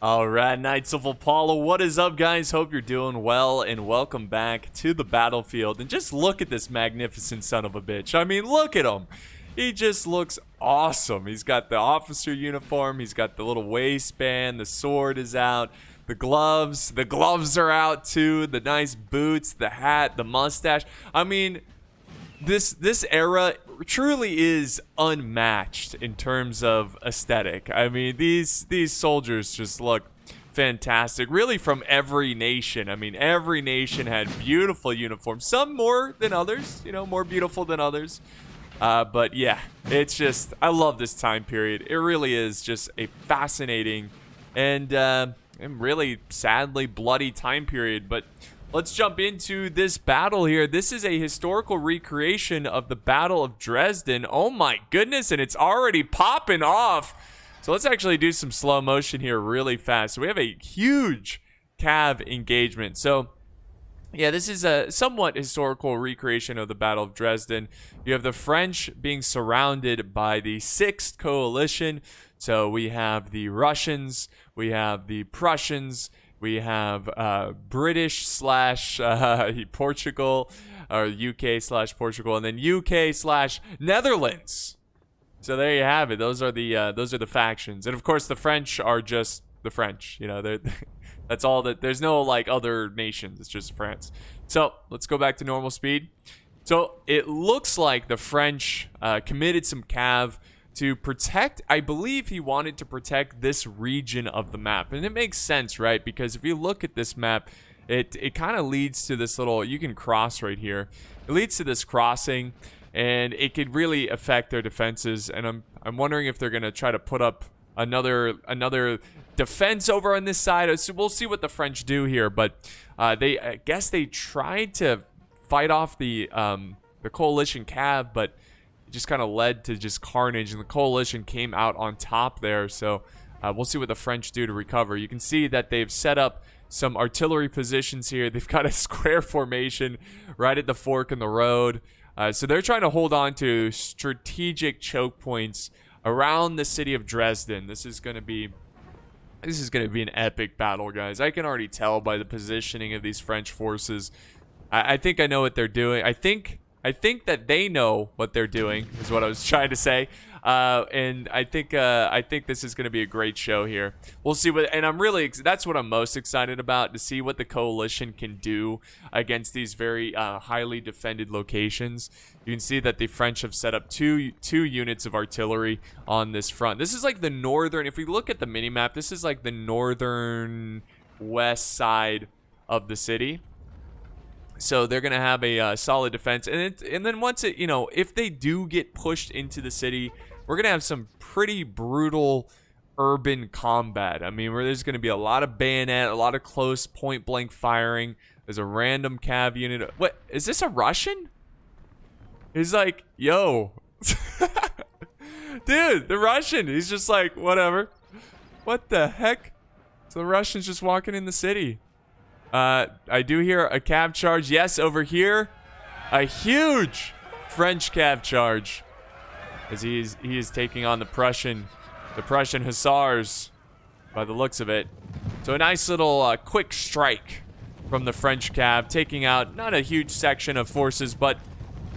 All right, Knights of Apollo, what is up, guys? Hope you're doing well, and welcome back to the battlefield. And just look at this magnificent son of a bitch. I mean, look at him. He just looks awesome. He's got the officer uniform. He's got the little waistband. The sword is out. The gloves are out too. The nice boots, the hat, the mustache. I mean, this era truly is unmatched in terms of aesthetic. I mean, these soldiers just look fantastic, really, from every nation. I mean, every nation had beautiful uniforms, some more than others, more beautiful than others. But yeah, it's just, I love this time period. It really is just a fascinating and really sadly bloody time period. But let's jump into this battle here. This is a historical recreation of the Battle of Dresden. Oh my goodness, and it's already popping off. So let's actually do some slow motion here really fast. So we have a huge cav engagement. So yeah, this is a somewhat historical recreation of the Battle of Dresden. You have the French being surrounded by the 6th Coalition. So we have the Russians, we have the Prussians, we have British slash Portugal, or UK slash Portugal, and then UK slash Netherlands. So there you have it. Those are the factions, and of course the French are just the French. That's all that. There's no like other nations. It's just France. So let's go back to normal speed. So it looks like the French committed some cav to protect. I believe he wanted to protect this region of the map, and it makes sense, right? Because if you look at this map, it kind of leads to this little, you can cross right here. It leads to this crossing, and it could really affect their defenses. And I'm wondering if they're gonna try to put up another defense over on this side. So we'll see what the French do here. But I guess they tried to fight off the coalition cav, but it just kind of led to just carnage, and the coalition came out on top there. So we'll see what the French do to recover. You can see that they've set up some artillery positions here. They've got a square formation right at the fork in the road. So they're trying to hold on to strategic choke points around the city of Dresden. This is going to be an epic battle, guys. I can already tell by the positioning of these French forces. I think I know what they're doing. I think that they know what they're doing, is what I was trying to say. And I think this is going to be a great show here. We'll see what, and that's what I'm most excited about, to see what the coalition can do against these very highly defended locations. You can see that the French have set up two units of artillery on this front. This is like the northern, if we look at the mini map, this is like the northern west side of the city. So they're going to have a solid defense. And then once it, if they do get pushed into the city, we're going to have some pretty brutal urban combat. I mean, where there's going to be a lot of bayonet, a lot of close point blank firing. There's a random cav unit. What? Is this a Russian? He's like, yo. Dude, the Russian. He's just like, whatever. What the heck? So the Russian's just walking in the city. I do hear a cav charge. Yes, over here, a huge French cav charge, as he is taking on the Prussian hussars, by the looks of it. So a nice little quick strike from the French cav, taking out not a huge section of forces, but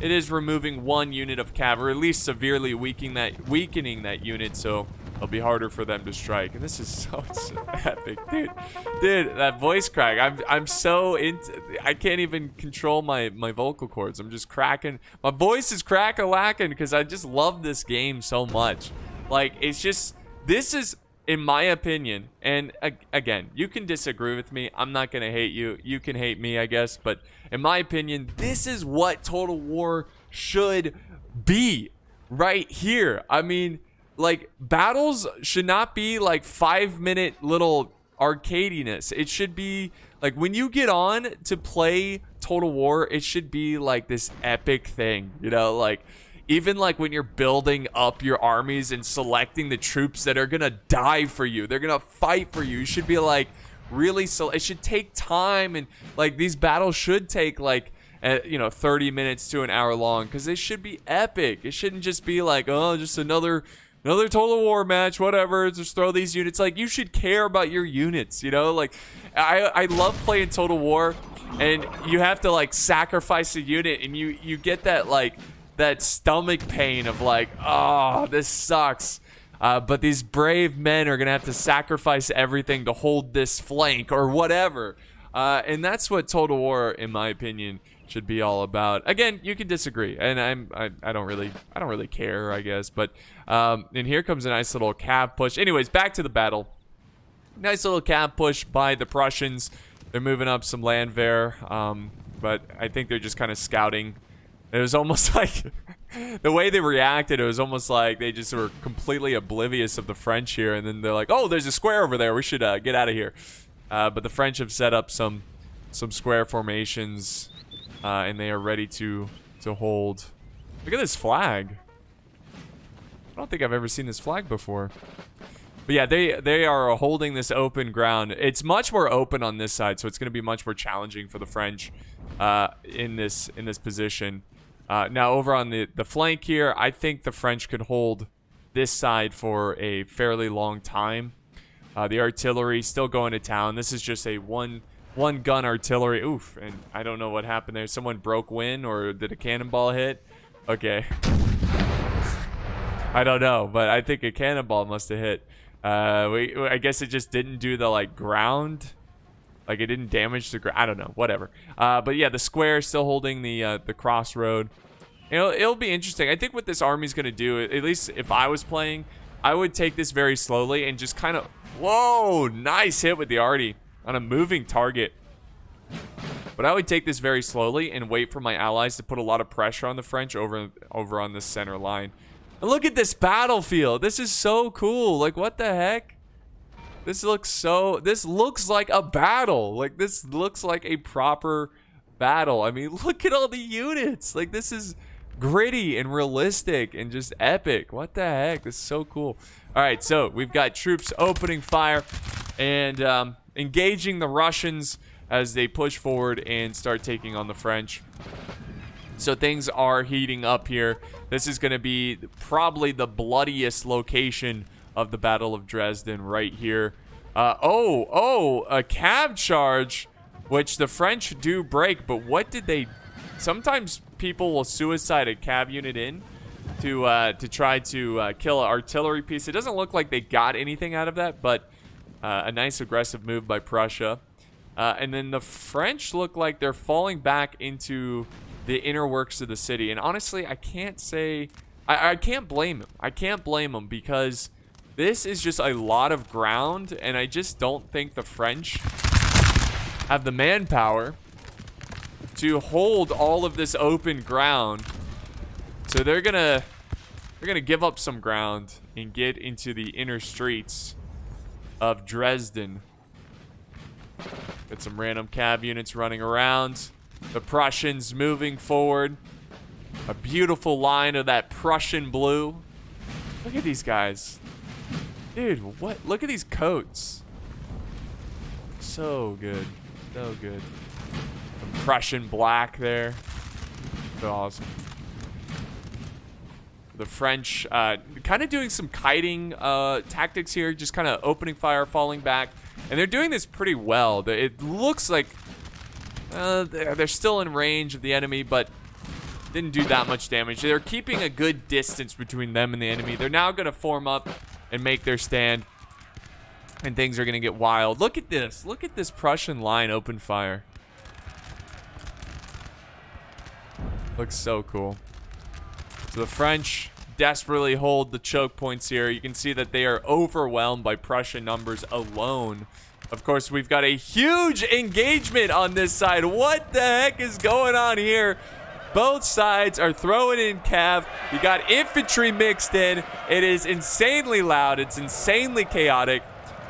it is removing one unit of cav, or at least severely weakening that unit. So it'll be harder for them to strike. And this is so epic, dude, that voice crack. I'm so into, I can't even control my vocal cords. I'm just cracking, my voice is crack-a-lacking because I just love this game so much. Like, it's just, this is, in my opinion, and again, you can disagree with me. I'm not gonna hate you. You can hate me, I guess. But in my opinion, this is what Total War should be right here. I mean, like, battles should not be like 5-minute little arcadiness. It should be like, when you get on to play Total War, it should be like this epic thing, like, even like when you're building up your armies and selecting the troops that are gonna die for you, they're gonna fight for you. You should be like, really, so it should take time, and like, these battles should take like 30 minutes to an hour long, because they should be epic. It shouldn't just be like, oh, just another Another Total War match, whatever. Just throw these units. Like, you should care about your units, you know? Like, I love playing Total War, and you have to, like, sacrifice a unit, and you get that, like, that stomach pain of, like, oh, this sucks. But these brave men are going to have to sacrifice everything to hold this flank or whatever. And that's what Total War, in my opinion, should be all about. Again, you can disagree, and I don't really care, I guess. But and here comes a nice little cav push. Anyways, back to the battle. Nice little cav push by the Prussians. They're moving up some landwehr, but I think they're just kind of scouting. It was almost like the way they reacted. It was almost like they just were completely oblivious of the French here, and then they're like, "Oh, there's a square over there. We should get out of here." But the French have set up some square formations. And they are ready to hold. Look at this flag. I don't think I've ever seen this flag before. But yeah, they are holding this open ground. It's much more open on this side, so it's going to be much more challenging for the French in this position. Now over on the flank here, I think the French could hold this side for a fairly long time. The artillery still going to town. This is just a one gun artillery. Oof, and I don't know what happened there. Someone broke wind, or did a cannonball hit? Okay. I don't know, but I think a cannonball must have hit. I guess it just didn't do the, like, ground. Like, it didn't damage the ground. I don't know, whatever. But yeah, the square is still holding the crossroad. It'll be interesting. I think what this army's going to do, at least if I was playing, I would take this very slowly and just kind of... Whoa, nice hit with the arty on a moving target. But I would take this very slowly and wait for my allies to put a lot of pressure on the French over on this center line. And look at this battlefield. This is so cool. Like, what the heck? This looks like a battle. Like, this looks like a proper battle. I mean, look at all the units. Like, this is gritty and realistic and just epic. What the heck? This is so cool. All right, so we've got troops opening fire and engaging the Russians as they push forward and start taking on the French. So things are heating up here. This is going to be probably the bloodiest location of the Battle of Dresden right here. A cav charge, which the French do break, but what did they... Sometimes people will suicide a cav unit in to try to kill an artillery piece. It doesn't look like they got anything out of that, but a nice aggressive move by Prussia. And then the French look like they're falling back into the inner works of the city. And honestly, I can't say... I can't blame them. I can't blame them because this is just a lot of ground, and I just don't think the French have the manpower to hold all of this open ground. So they're gonna give up some ground and get into the inner streets of Dresden. Got some random cav units running around. The Prussians moving forward. A beautiful line of that Prussian blue. Look at these guys. Dude, what? Look at these coats. So good. So good. Some Prussian black there. So awesome. The French kind of doing some kiting tactics here. Just kind of opening fire, falling back. And they're doing this pretty well. It looks like they're still in range of the enemy, but didn't do that much damage. They're keeping a good distance between them and the enemy. They're now going to form up and make their stand. And things are going to get wild. Look at this. Look at this Prussian line open fire. Looks so cool. So the French desperately hold the choke points here. You can see that they are overwhelmed by Prussian numbers alone. Of course, we've got a huge engagement on this side. What the heck is going on here? Both sides are throwing in cav. You got infantry mixed in. It is insanely loud. It's insanely chaotic.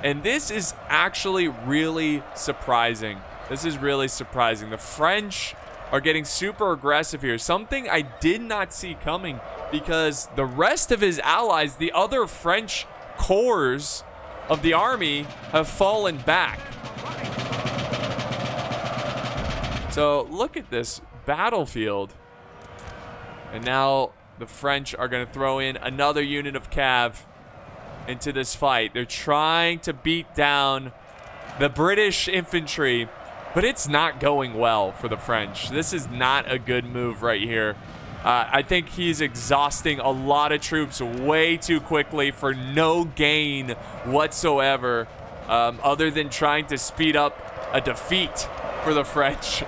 And this is actually really surprising. This is really surprising. The French are getting super aggressive here. Something I did not see coming because the rest of his allies, the other French corps of the army, have fallen back. So look at this battlefield. And now the French are going to throw in another unit of cav into this fight. They're trying to beat down the British infantry, but it's not going well for the French. This is not a good move right here. I think he's exhausting a lot of troops way too quickly for no gain whatsoever, other than trying to speed up a defeat for the French.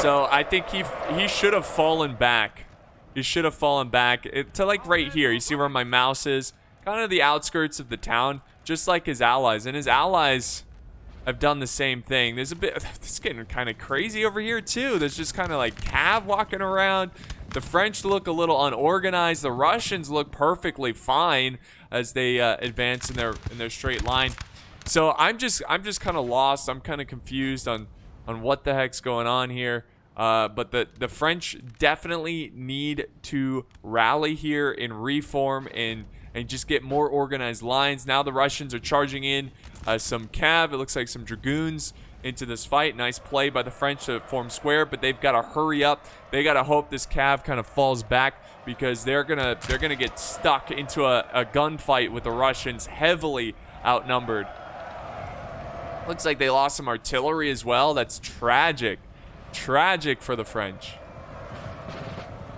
So I think he should have fallen back. He should have fallen back to like right here. You see where my mouse is? Kind of the outskirts of the town, just like his allies. And his allies have done the same thing. There's a bit, it's getting kind of crazy over here too. There's just kind of like cav walking around. The French look a little unorganized. The Russians look perfectly fine as they advance in their straight line. So I'm just kind of lost. I'm kind of confused on what the heck's going on here. But the French definitely need to rally here and reform and just get more organized lines. Now the Russians are charging in some cav. It looks like some dragoons into this fight. Nice play by the French to form square, but they've got to hurry up. They got to hope this cav kind of falls back, because they're gonna get stuck into a gunfight with the Russians, heavily outnumbered. Looks like they lost some artillery as well. That's tragic. Tragic for the French.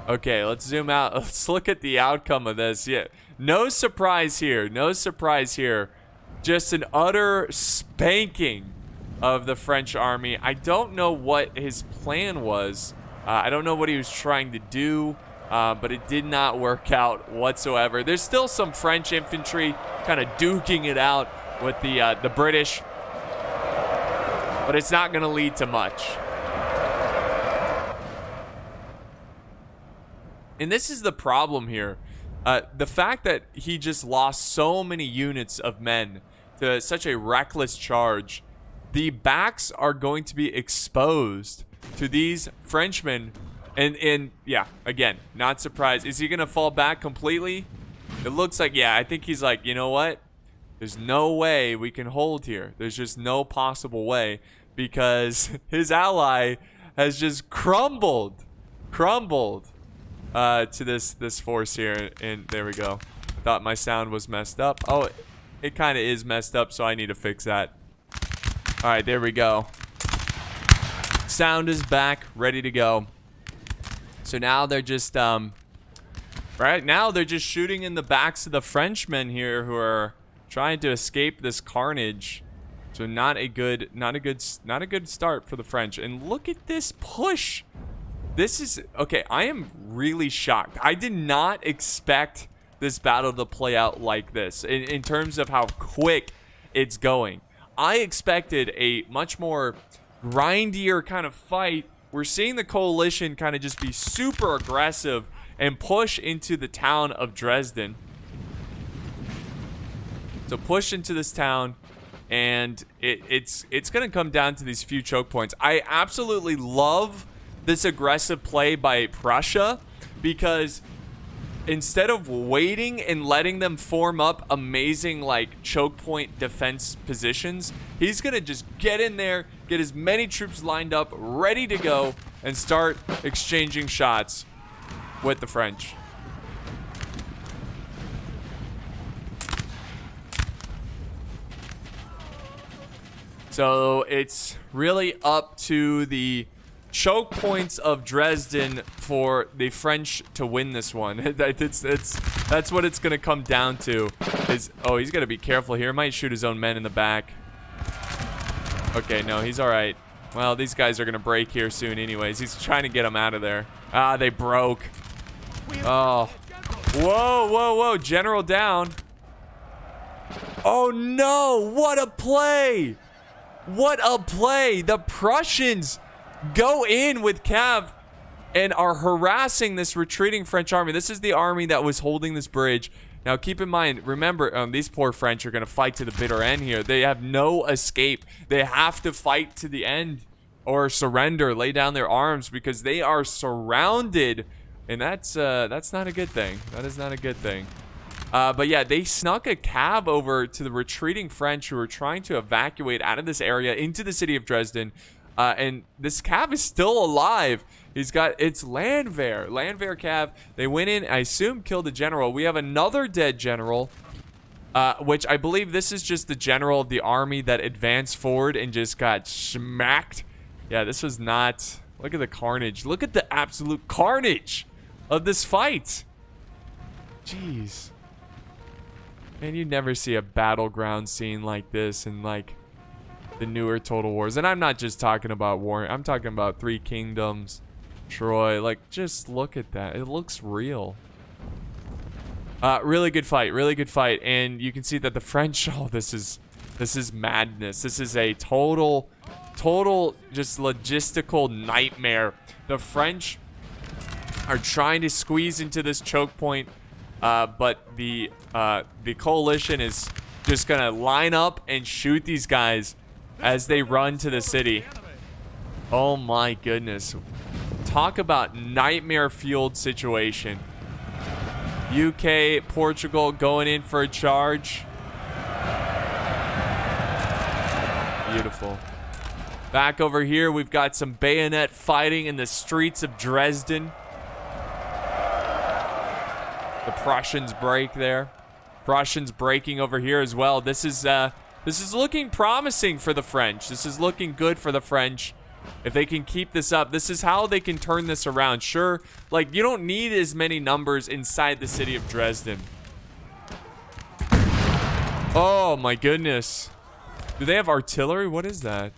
Okay, let's zoom out. Let's look at the outcome of this. Yeah, no surprise here. No surprise here. Just an utter spanking of the French army. I don't know what his plan was. I don't know what he was trying to do, but it did not work out whatsoever. There's still some French infantry kind of duking it out with the British, but it's not going to lead to much. And this is the problem here. The fact that he just lost so many units of men to such a reckless charge, the backs are going to be exposed to these Frenchmen. And yeah, again, not surprised. Is he going to fall back completely? It looks like, yeah, I think he's like, you know what? There's no way we can hold here. There's just no possible way, because his ally has just crumbled to this force here. And there we go. I thought my sound was messed up. Oh, it kind of is messed up, so I need to fix that. All right, there we go. Sound is back, ready to go. So now they're just right now they're just shooting in the backs of the Frenchmen here, who are trying to escape this carnage. So not a good start for the French. And look at this push. This is okay. I am really shocked. I did not expect this battle to play out like this in terms of how quick it's going. I expected a much more grindier kind of fight. We're seeing the coalition kind of just be super aggressive and push into the town of Dresden. So push into this town, and it's going to come down to these few choke points. I absolutely love this aggressive play by Prussia, because instead of waiting and letting them form up amazing like choke point defense positions, he's going to just get in there, get as many troops lined up, ready to go, and start exchanging shots with the French. So it's really up to the choke points of Dresden for the French to win this one. That's what it's going to come down to. Oh, he's got to be careful here. Might shoot his own men in the back. Okay, no, he's all right. Well, these guys are going to break here soon anyways. He's trying to get them out of there. Ah, they broke. Oh. Whoa, whoa, whoa. General down. Oh, no. What a play. What a play. The Prussians go in with cav and are harassing this retreating French army. This is the army that was holding this bridge. Now, keep in mind, remember, these poor French are going to fight to the bitter end here. They have no escape. They have to fight to the end or surrender, lay down their arms, because they are surrounded. And that's not a good thing. That is not a good thing. But yeah, they snuck a cav over to the retreating French who were trying to evacuate out of this area into the city of Dresden. And this cav is still alive. He's got, it's Landwehr cav. They went in, I assume, killed the general. We have another dead general, which I believe this is just the general of the army that advanced forward and just got smacked. Yeah, this was not, look at the carnage. Look at the absolute carnage of this fight. Jeez. Man, you never see a battleground scene like this in like the newer Total Wars. And I'm not just talking about war. I'm talking about Three Kingdoms, Troy. Like, just look at that. It looks real. Really good fight. Really good fight. And you can see that the French, oh, this is madness. This is a total just logistical nightmare. The French are trying to squeeze into this choke point. But the coalition is just gonna line up and shoot these guys as they run to the city. Oh my goodness. Talk about nightmare-fueled situation. UK, Portugal going in for a charge. Beautiful. Back over here, we've got some bayonet fighting in the streets of Dresden. The Prussians break there. Prussians breaking over here as well. This is looking promising for the French. This is looking good for the French. If they can keep this up, this is how they can turn this around. Sure, like, you don't need as many numbers inside the city of Dresden. Oh my goodness. Do they have artillery? What is that?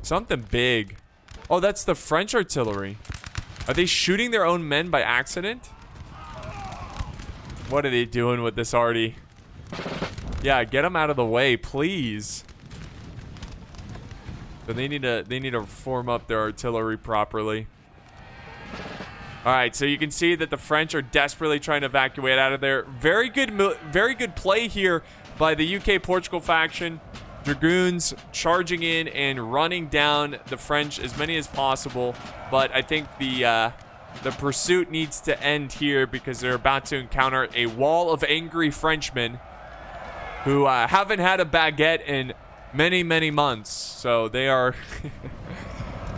Something big. Oh, that's the French artillery. Are they shooting their own men by accident? What are they doing with this arty? Yeah, get them out of the way, please. So they need to form up their artillery properly. All right, so you can see that the French are desperately trying to evacuate out of there. Very good play here by the UK Portugal faction. Dragoons charging in and running down the French, as many as possible. But I think the pursuit needs to end here because they're about to encounter a wall of angry Frenchmen who haven't had a baguette in many months. So they are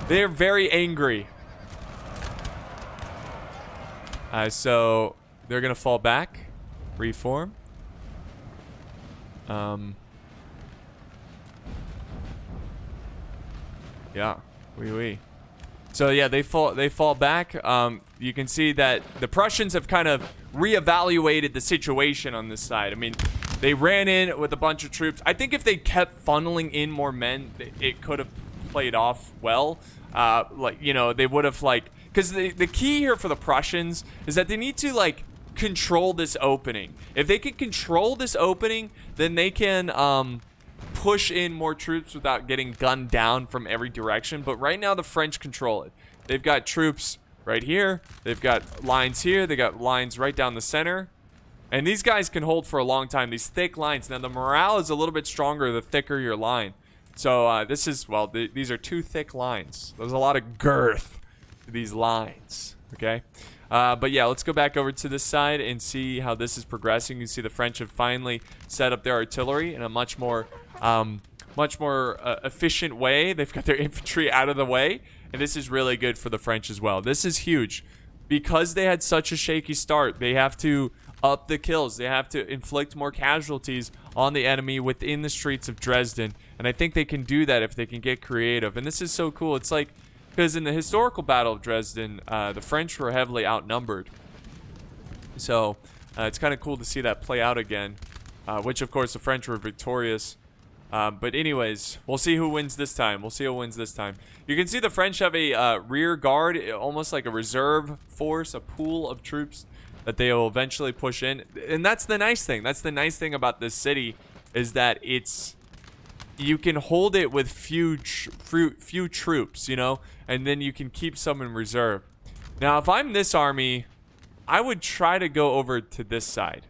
they're very angry. So they're gonna fall back, reform. Yeah, oui. So yeah, they fall back. You can see that the Prussians have kind of reevaluated the situation on this side. I mean, they ran in with a bunch of troops. I think if they kept funneling in more men, it could have played off well. Like, you know, they would have, like, because the key here for the Prussians is that they need to, like, control this opening. If they can control this opening, then they can push in more troops without getting gunned down from every direction. But right now the French control it. They've got troops right here. They've got lines here. They got lines right down the center. And these guys can hold for a long time. These thick lines. Now the morale is a little bit stronger the thicker your line. So this is, well, these are two thick lines. There's a lot of girth to these lines. Okay. But yeah, let's go back over to this side and see how this is progressing. You see the French have finally set up their artillery in a much more efficient way. They've got their infantry out of the way, and this is really good for the French as well. This is huge. Because they had such a shaky start, they have to up the kills. They have to inflict more casualties on the enemy within the streets of Dresden, and I think they can do that if they can get creative. And this is so cool. It's like, because in the historical Battle of Dresden, the French were heavily outnumbered. So it's kind of cool to see that play out again, which of course the French were victorious. But anyways, we'll see who wins this time. You can see the French have a rear guard, almost like a reserve force, a pool of troops that they will eventually push in. And that's the nice thing. That's the nice thing about this city, is that you can hold it with few troops, you know, and then you can keep some in reserve. Now, if I'm this army, I would try to go over to this side,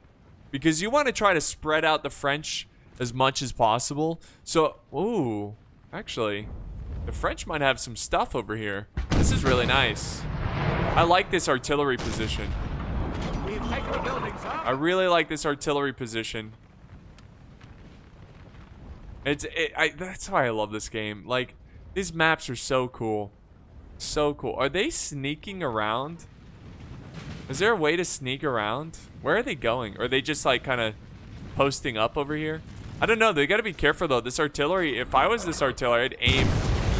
because you want to try to spread out the French as much as possible. So, ooh, actually, the French might have some stuff over here. This is really nice. I like this artillery position. I really like this artillery position. That's why I love this game. Like, These maps are so cool. So cool. Are they sneaking around? Is there a way to sneak around? Where are they going? Or are they just like kind of posting up over here? I don't know. They got to be careful though. This artillery, if I was this artillery, I'd aim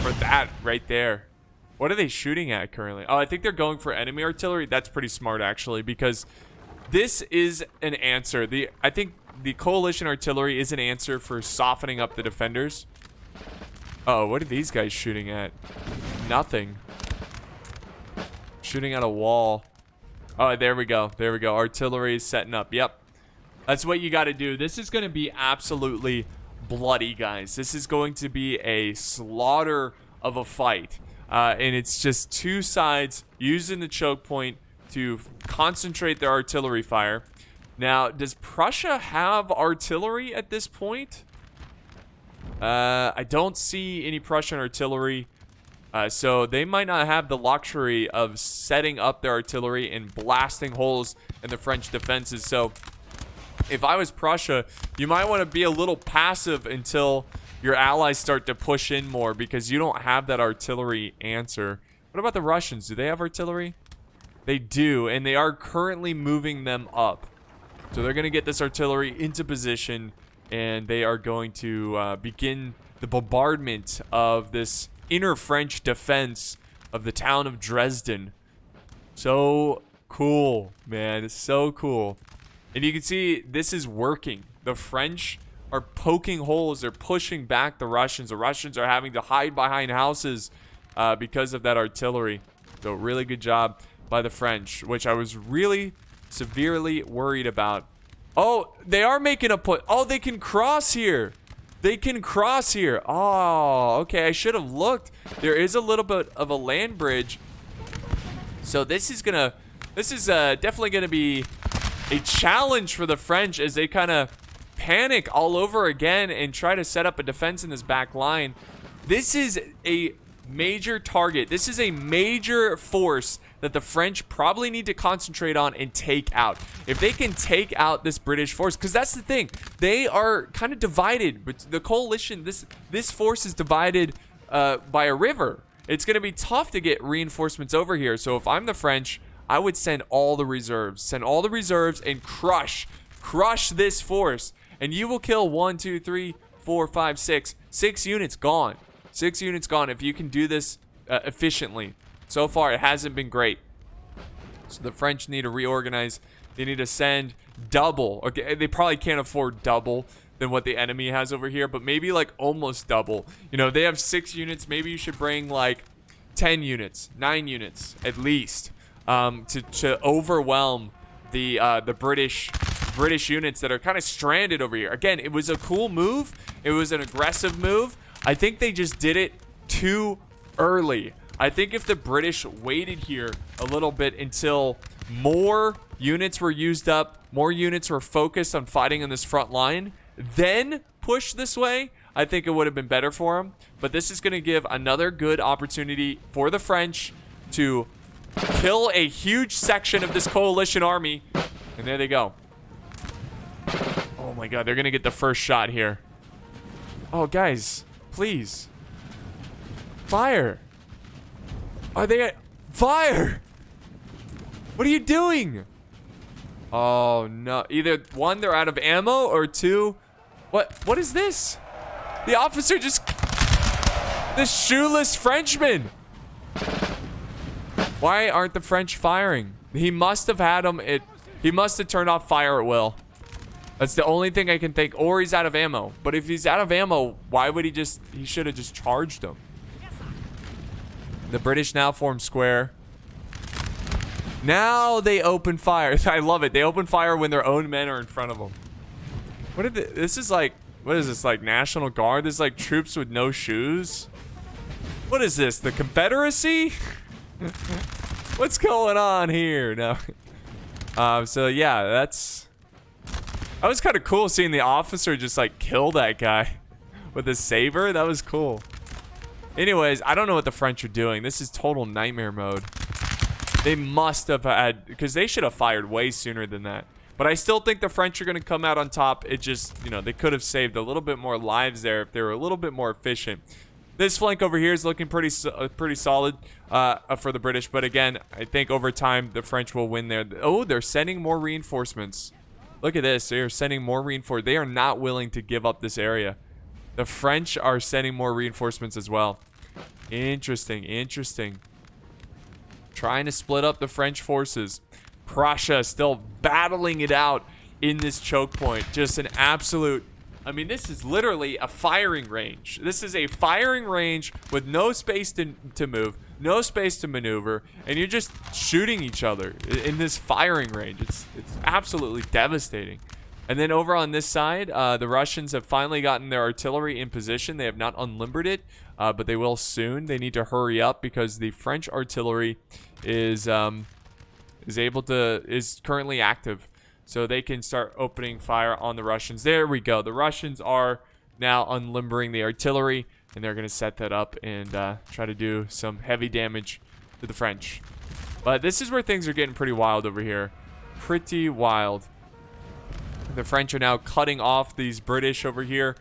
for that right there. What are they shooting at currently? Oh, I think they're going for enemy artillery. That's pretty smart actually, because this is an answer. I think the coalition artillery is an answer for softening up the defenders. Oh, what are these guys shooting at? Nothing. Shooting at a wall. Oh, there we go. There we go. Artillery is setting up. Yep. That's what you got to do. This is going to be absolutely bloody, guys. This is going to be a slaughter of a fight. And it's just two sides using the choke point to concentrate their artillery fire. Now, does Prussia have artillery at this point? I don't see any Prussian artillery. So they might not have the luxury of setting up their artillery and blasting holes in the French defenses. So if I was Prussia, you might want to be a little passive until your allies start to push in more, because you don't have that artillery answer. What about the Russians? Do they have artillery? They do, and they are currently moving them up. So they're going to get this artillery into position, and they are going to begin the bombardment of this inner French defense of the town of Dresden. So cool, man. It's so cool. And you can see this is working. The French are poking holes. They're pushing back the Russians. The Russians are having to hide behind houses because of that artillery. So really good job by the French, which I was really severely worried about. Oh, they are making a put. Oh, they can cross here. They can cross here. Oh, okay. I should have looked. There is a little bit of a land bridge. So this is definitely gonna be a challenge for the French as they kind of panic all over again and try to set up a defense in this back line. This is a major target. This is a major force that the French probably need to concentrate on and take out. If they can take out this British force, because that's the thing, they are kind of divided. But the coalition, this force is divided by a river. It's going to be tough to get reinforcements over here. So if I'm the French, I would send all the reserves. Send all the reserves and crush this force. And you will kill 1, 2, 3, 4, 5, 6. 6 units gone. 6 units gone if you can do this efficiently. So far, it hasn't been great. So the French need to reorganize. They need to send double. Okay, they probably can't afford double than what the enemy has over here, but maybe like almost double. You know, they have 6 units. Maybe you should bring like 10 units, 9 units at least, to overwhelm the British units that are kind of stranded over here. Again, it was a cool move. It was an aggressive move. I think they just did it too early. I think if the British waited here a little bit until more units were used up, more units were focused on fighting on this front line, then push this way, I think it would have been better for them. But this is going to give another good opportunity for the French to kill a huge section of this coalition army. And there they go. Oh my god, they're going to get the first shot here. Oh, guys, please. Fire. Are they at fire? What are you doing? Oh no. Either one, they're out of ammo, or two. What is this? The officer just, this shoeless Frenchman. Why aren't the French firing? He must have had them. He must have turned off fire at will. That's the only thing I can think. Or he's out of ammo. But if he's out of ammo, why would he should have just charged them. The British now form square. Now they open fire. I love it. They open fire when their own men are in front of them. This is like, what is this, like National Guard? This is like troops with no shoes? What is this, the Confederacy? What's going on here? No. So yeah, that was kind of cool seeing the officer just like kill that guy with his saber. That was cool. Anyways, I don't know what the French are doing. This is total nightmare mode. They must have had, because they should have fired way sooner than that. But I still think the French are going to come out on top. It just, you know, they could have saved a little bit more lives there if they were a little bit more efficient. This flank over here is looking pretty solid for the British. But again, I think over time the French will win there. Oh, they're sending more reinforcements. Look at this. They are sending more reinforcements. They are not willing to give up this area. The French are sending more reinforcements as well. Interesting, interesting. Trying to split up the French forces. Prussia still battling it out in this choke point. Just an absolute... I mean, this is literally a firing range. This is a firing range with no space to move, no space to maneuver, and you're just shooting each other in this firing range. It's absolutely devastating. And then over on this side, the Russians have finally gotten their artillery in position. They have not unlimbered it, but they will soon. They need to hurry up because the French artillery is currently active. So they can start opening fire on the Russians. There we go. The Russians are now unlimbering the artillery, and they're going to set that up and try to do some heavy damage to the French. But this is where things are getting pretty wild over here. Pretty wild. The French are now cutting off these British over here.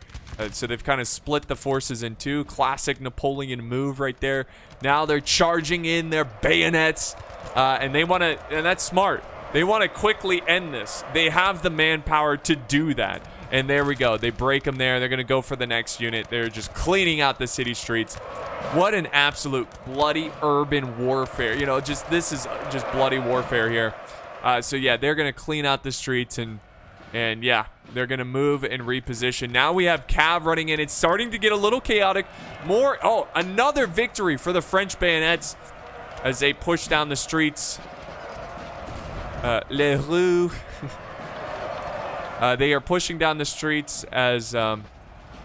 So they've kind of split the forces in two. Classic Napoleon move right there. Now they're charging in their bayonets. And they want to, and that's smart. They want to quickly end this. They have the manpower to do that. And there we go. They break them there. They're going to go for the next unit. They're just cleaning out the city streets. What an absolute bloody urban warfare. You know, this is just bloody warfare here. So yeah, they're going to clean out the streets and yeah, they're going to move and reposition. Now we have Cav running in. It's starting to get a little chaotic. Oh, another victory for the French bayonets as they push down the streets. Les rues. They are pushing down the streets as,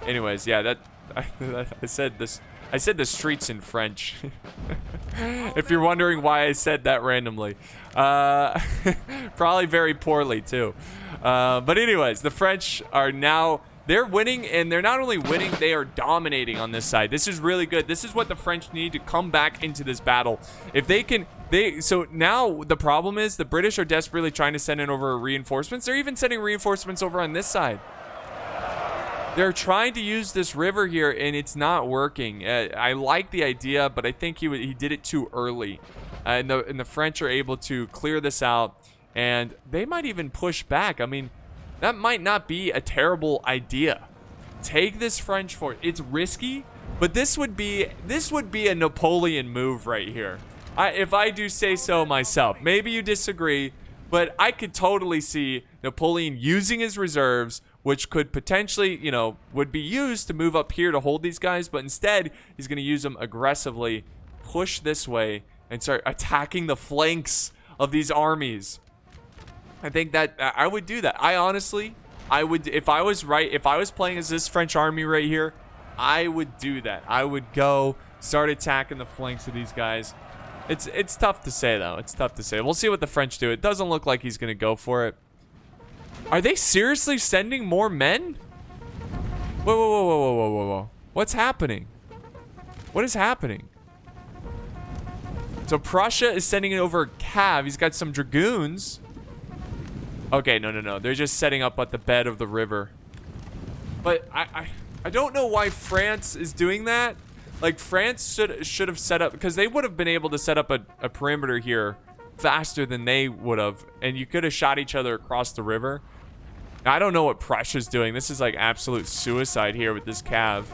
anyways, yeah, I said the streets in French. If you're wondering why I said that randomly. Probably very poorly, too. But anyways, the French are now... They're winning, and they're not only winning, they are dominating on this side. This is really good. This is what the French need to come back into this battle. If they can... So now the problem is the British are desperately trying to send in over reinforcements. They're even sending reinforcements over on this side. They're trying to use this river here, and it's not working. I like the idea, but I think he did it too early. And the French are able to clear this out, and they might even push back. I mean, that might not be a terrible idea. Take this French fort. It's risky, but this would be a Napoleon move right here. If I do say so myself. Maybe you disagree, but I could totally see Napoleon using his reserves, which could potentially, you know, would be used to move up here to hold these guys, but instead he's going to use them aggressively, push this way, and start attacking the flanks of these armies. I think that I would do that. I honestly, I would, if I was playing as this French army right here, I would do that. I would go start attacking the flanks of these guys. It's tough to say, though. It's tough to say. We'll see what the French do. It doesn't look like he's going to go for it. Are they seriously sending more men? Whoa, whoa, whoa, whoa, whoa, whoa, whoa. What's happening? What is happening? So Prussia is sending it over Cav. He's got some dragoons. Okay, no. They're just setting up at the bed of the river. But I don't know why France is doing that. Like, France should have set up, because they would have been able to set up a perimeter here faster than they would have, and you could have shot each other across the river. I don't know what Prussia's doing. This is like absolute suicide here with this Cav.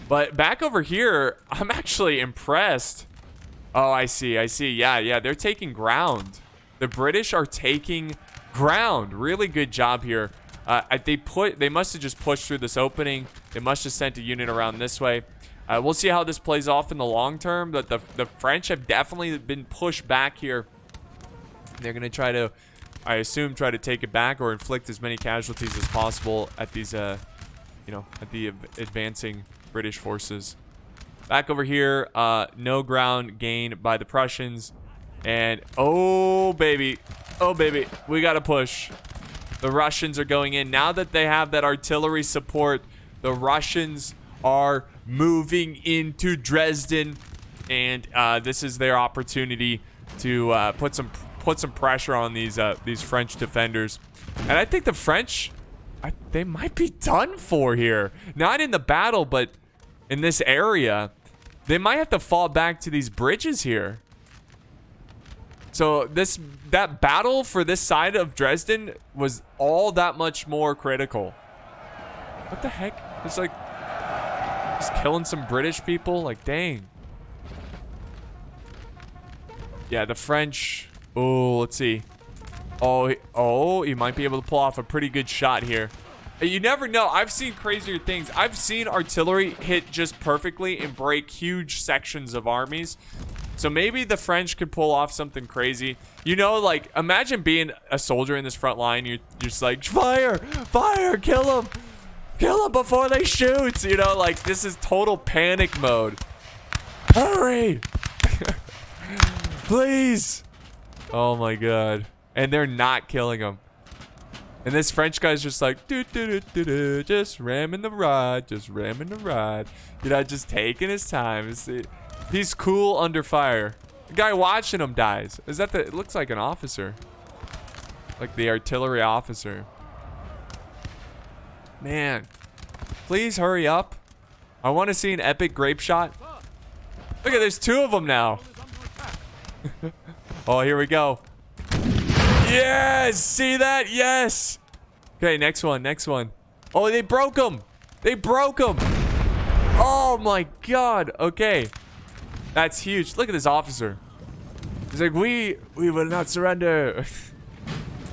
But back over here, I'm actually impressed. Oh, I see. Yeah, they're taking ground. The British are taking ground. Really good job here. They must have just pushed through this opening. They must have sent a unit around this way. We'll see how this plays off in the long term. But the French have definitely been pushed back here. They're going to try to, I assume, try to take it back or inflict as many casualties as possible at these, at the advancing British forces. Back over here, no ground gained by the Prussians. And, oh, baby, we got to push. The Russians are going in. Now that they have that artillery support, the Russians are moving into Dresden, and this is their opportunity to put some pressure on these French defenders. And I think the French, they might be done for here. Not in the battle, but in this area, they might have to fall back to these bridges here. So that battle for this side of Dresden was all that much more critical. What the heck? It's like just killing some British people. Like, dang. Yeah, the French. Oh, let's see. Oh, he might be able to pull off a pretty good shot here. You never know. I've seen crazier things. I've seen artillery hit just perfectly and break huge sections of armies. So maybe the French could pull off something crazy. You know, like, imagine being a soldier in this front line. You're just like, fire, fire, kill them. Kill them before they shoot. You know, like, this is total panic mode. Hurry. Please. Oh, my God. And they're not killing them. And this French guy's just like, just ramming the rod, just ramming the rod. You know, just taking his time. He's cool under fire. The guy watching him dies. Is that it looks like an officer. Like the artillery officer. Man. Please hurry up. I want to see an epic grape shot. Look at, there's 2 of them now. Oh, here we go. Yes! See that? Yes! Okay, next one, next one. Oh, they broke him! They broke him! Oh my God! Okay. That's huge. Look at this officer. He's like, we will not surrender.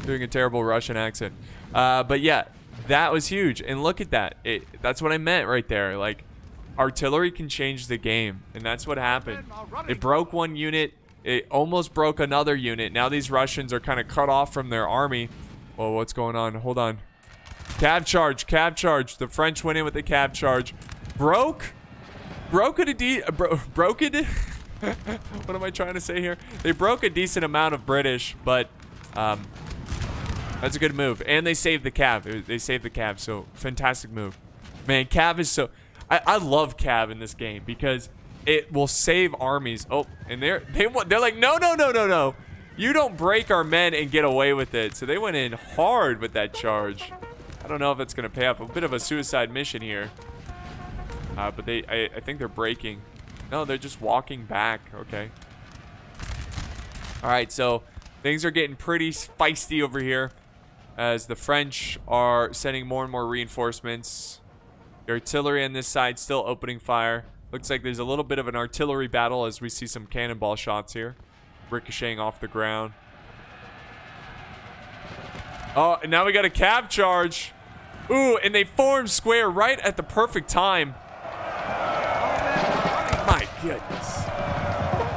Doing a terrible Russian accent. But yeah, that was huge. And look at that. That's what I meant right there. Like, artillery can change the game. And that's what happened. It broke one unit. It almost broke another unit. Now these Russians are kind of cut off from their army. Whoa, what's going on? Hold on. Cab charge, cab charge. The French went in with the cab charge. Broke it. What am I trying to say here? They broke a decent amount of British, but that's a good move. And they saved the cab. They saved the cab, so fantastic move. Man, cab is so... I love cab in this game because it will save armies. Oh, and they're like, no. You don't break our men and get away with it. So they went in hard with that charge. I don't know if it's going to pay off. A bit of a suicide mission here. But I think they're breaking. No, they're just walking back. Okay. All right, so things are getting pretty feisty over here as the French are sending more and more reinforcements. The artillery on this side still opening fire. Looks like there's a little bit of an artillery battle as we see some cannonball shots here. Ricocheting off the ground. Oh, and now we got a cab charge. Ooh, and they formed square right at the perfect time. My goodness.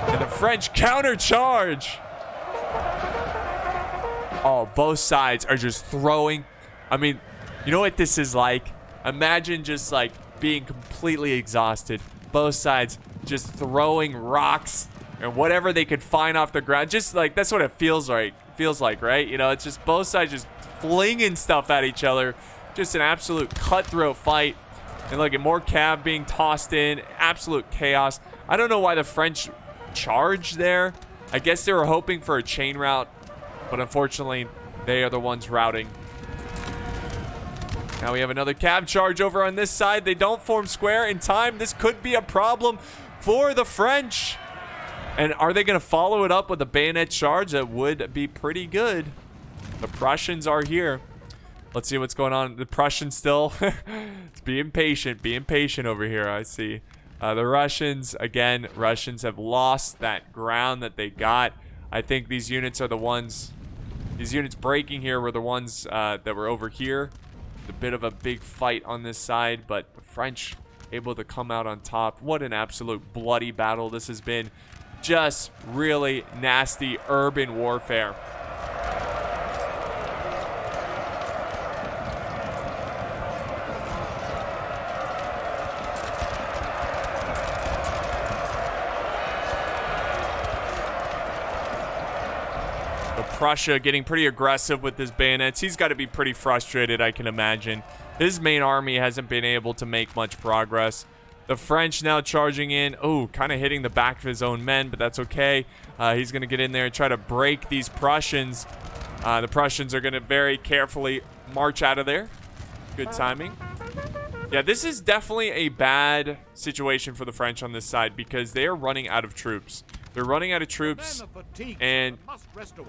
And the French counter charge. Oh, both sides are just throwing. I mean, you know what this is like? Imagine just like being completely exhausted. Both sides just throwing rocks and whatever they could find off the ground. Just like, that's what it feels like. Right? You know, it's just both sides just flinging stuff at each other. Just an absolute cutthroat fight. And look at more cab being tossed in. Absolute chaos. I don't know why the French charged there. I guess they were hoping for a chain route. But unfortunately, they are the ones routing. Now we have another cab charge over on this side. They don't form square in time. This could be a problem for the French. And are they going to follow it up with a bayonet charge? That would be pretty good. The Prussians are here. Let's see what's going on. The Prussians still being patient over here. I see. The Russians, again, Russians have lost that ground that they got. I think these units are the ones, these units breaking here were the ones that were over here. A bit of a big fight on this side, but the French able to come out on top. What an absolute bloody battle this has been. Just really nasty urban warfare. Prussia getting pretty aggressive with his bayonets. He's got to be pretty frustrated, I can imagine. His main army hasn't been able to make much progress. The French now charging in. Oh, kind of hitting the back of his own men, but that's okay. He's going to get in there and try to break these Prussians. The Prussians are going to very carefully march out of there. Good timing. Yeah, this is definitely a bad situation for the French on this side because they are running out of troops. They're running out of troops, and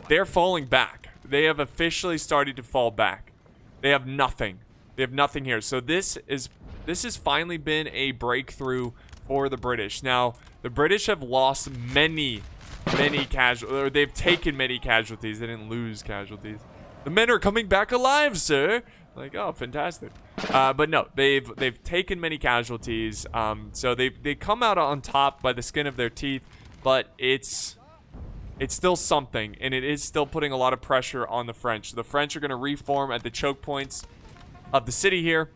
they're falling back. They have officially started to fall back. They have nothing. They have nothing here. So this has finally been a breakthrough for the British. Now, the British have lost many casualties, or they've taken many casualties. They didn't lose casualties. The men are coming back alive, sir. Like, oh, fantastic. But no, they've taken many casualties. So they come out on top by the skin of their teeth, but it's still something, and it is still putting a lot of pressure on the French. The French are going to reform at the choke points of the city here.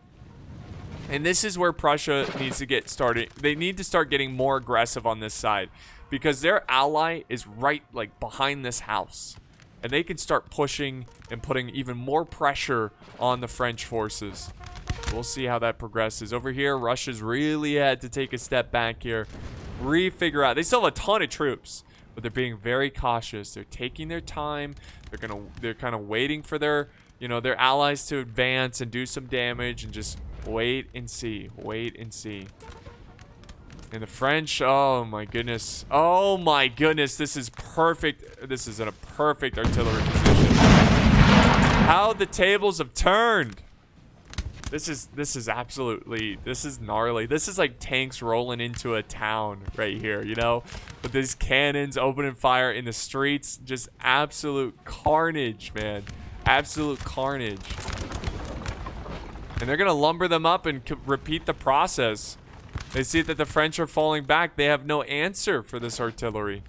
And this is where Prussia needs to get started. They need to start getting more aggressive on this side because their ally is right, like, behind this house. And they can start pushing and putting even more pressure on the French forces. We'll see how that progresses. Over here, Russia's really had to take a step back here. Refigure out. They still have a ton of troops, but they're being very cautious. They're taking their time. They're kind of waiting for their allies to advance and do some damage and just wait and see. Wait and see. And the French, oh my goodness. Oh my goodness, this is perfect. This is in a perfect artillery position. How the tables have turned. This is gnarly. This is like tanks rolling into a town right here, you know? With these cannons opening fire in the streets. Just absolute carnage, man. Absolute carnage. And they're going to lumber them up and repeat the process. They see that the French are falling back. They have no answer for this artillery.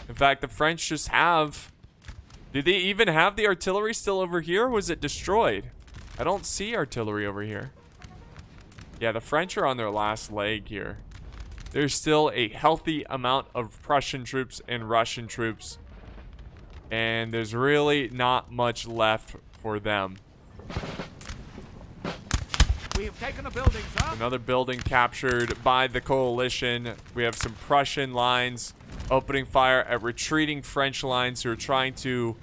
In fact, the French just have... Do they even have the artillery still over here? Or was it destroyed? I don't see artillery over here. Yeah, the French are on their last leg here. There's still a healthy amount of Prussian troops and Russian troops. And there's really not much left for them. We have taken a building, sir. Another building captured by the coalition. We have some Prussian lines opening fire at retreating French lines who are trying to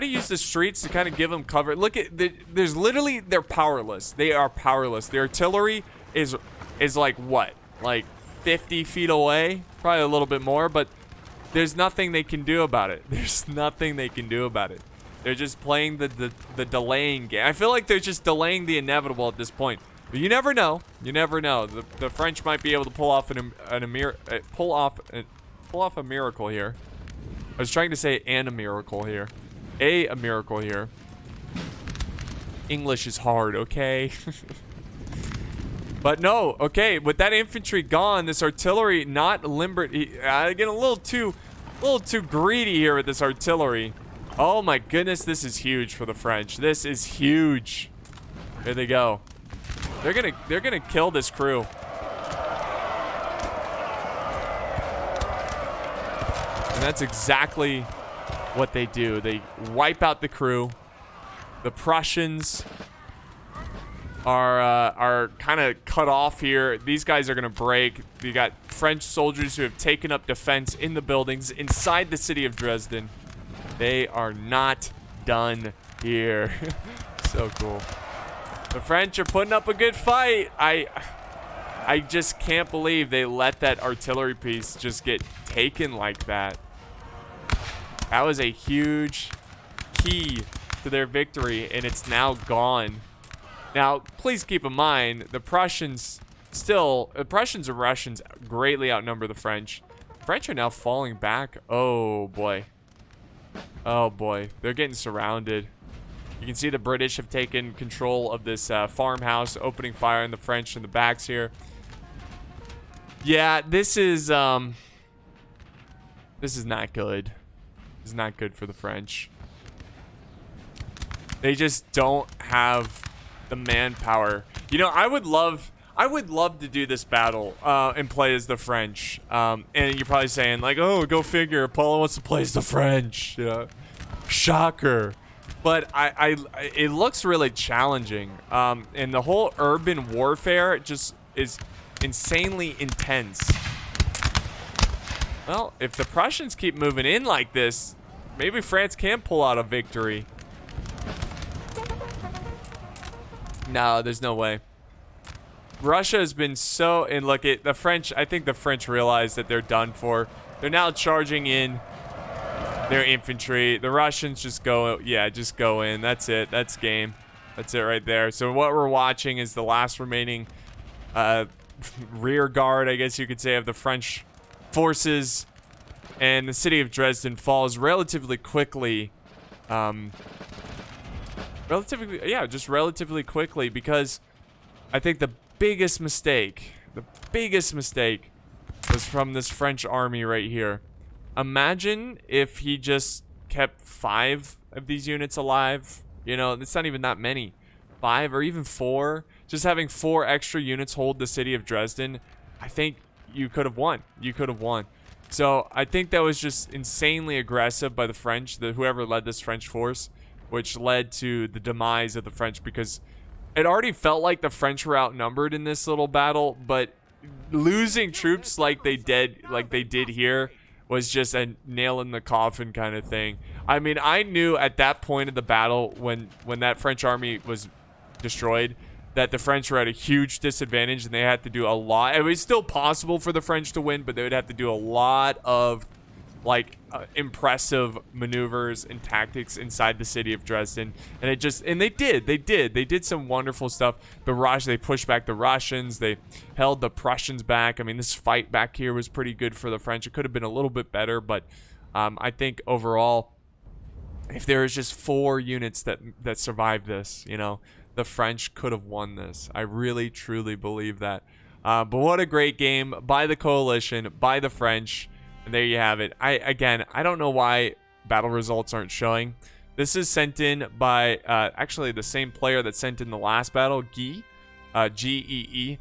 use the streets to kind of give them cover. Look at there's literally, they're powerless. They are powerless. The artillery is like what? Like 50 feet away? Probably a little bit more, but there's nothing they can do about it. There's nothing they can do about it. They're just playing the delaying game. I feel like they're just delaying the inevitable at this point. But you never know. You never know. The French might be able to pull off a miracle here. I was trying to say a miracle here. A miracle here. English is hard, okay? But no, okay. With that infantry gone, this artillery not limbered. I get a little too greedy here with this artillery. Oh my goodness, this is huge for the French. This is huge. Here they go. They're gonna kill this crew. And that's exactly what they do. They wipe out the crew. The Prussians are kind of cut off here. These guys are gonna break. You got French soldiers who have taken up defense in the buildings inside the city of Dresden. They are not done here. So cool. The French are putting up a good fight. I just can't believe they let that artillery piece just get taken like that. That was a huge key to their victory, and it's now gone. Now, please keep in mind, the Prussians and Russians greatly outnumber the French. The French are now falling back. Oh, boy. Oh boy, they're getting surrounded. You can see the British have taken control of this farmhouse, opening fire on the French in the backs here. Yeah, this is not good. This is not good for the French. They just don't have the manpower. You know, I would love to do this battle and play as the French. And you're probably saying, like, oh, go figure. Paulo wants to play as the French. Yeah. Shocker. But it looks really challenging. And the whole urban warfare just is insanely intense. Well, if the Prussians keep moving in like this, maybe France can pull out a victory. No, there's no way. Russia has been so, and look at the French. I think the French realize that they're done for. They're now charging in their infantry. The Russians just go, yeah, just go in. That's it. That's game. That's it right there. So what we're watching is the last remaining rear guard, I guess you could say, of the French forces, and the city of Dresden falls relatively quickly. Just relatively quickly, because I think the biggest mistake was from this French army right here. Imagine if he just kept 5 of these units alive. You know, it's not even that many. 5 or even 4. Just having 4 extra units hold the city of Dresden. I think you could have won. So I think that was just insanely aggressive by the French, whoever led this French force, which led to the demise of the French, because it already felt like the French were outnumbered in this little battle, but losing troops like they did here was just a nail in the coffin kind of thing. I mean, I knew at that point of the battle, when that French army was destroyed, that the French were at a huge disadvantage and they had to do a lot. It was still possible for the French to win, but they would have to do a lot of impressive maneuvers and tactics inside the city of Dresden, and they did some wonderful stuff. They pushed back the Russians, they held the Prussians back. I mean, this fight back here was pretty good for the French. It could have been a little bit better, but I think overall, if there was just 4 units that survived this, you know, the French could have won this. I really truly believe that. But what a great game by the coalition, by the French. And there you have it. I don't know why battle results aren't showing. This is sent in by actually the same player that sent in the last battle, Guy, G-E-E.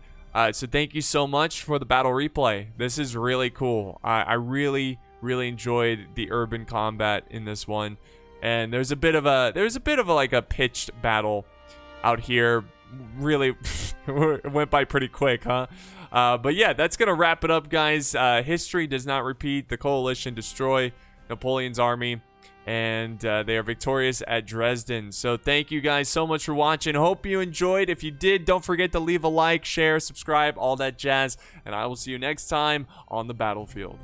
So thank you so much for the battle replay. This is really cool. I really enjoyed the urban combat in this one. And there's a bit of like a pitched battle out here. Really it went by pretty quick, huh? But yeah, that's gonna wrap it up, guys. History does not repeat. The coalition destroy Napoleon's army, and they are victorious at Dresden. So thank you guys so much for watching. Hope you enjoyed. If you did, don't forget to leave a like, share, subscribe, all that jazz, and I will see you next time on the battlefield.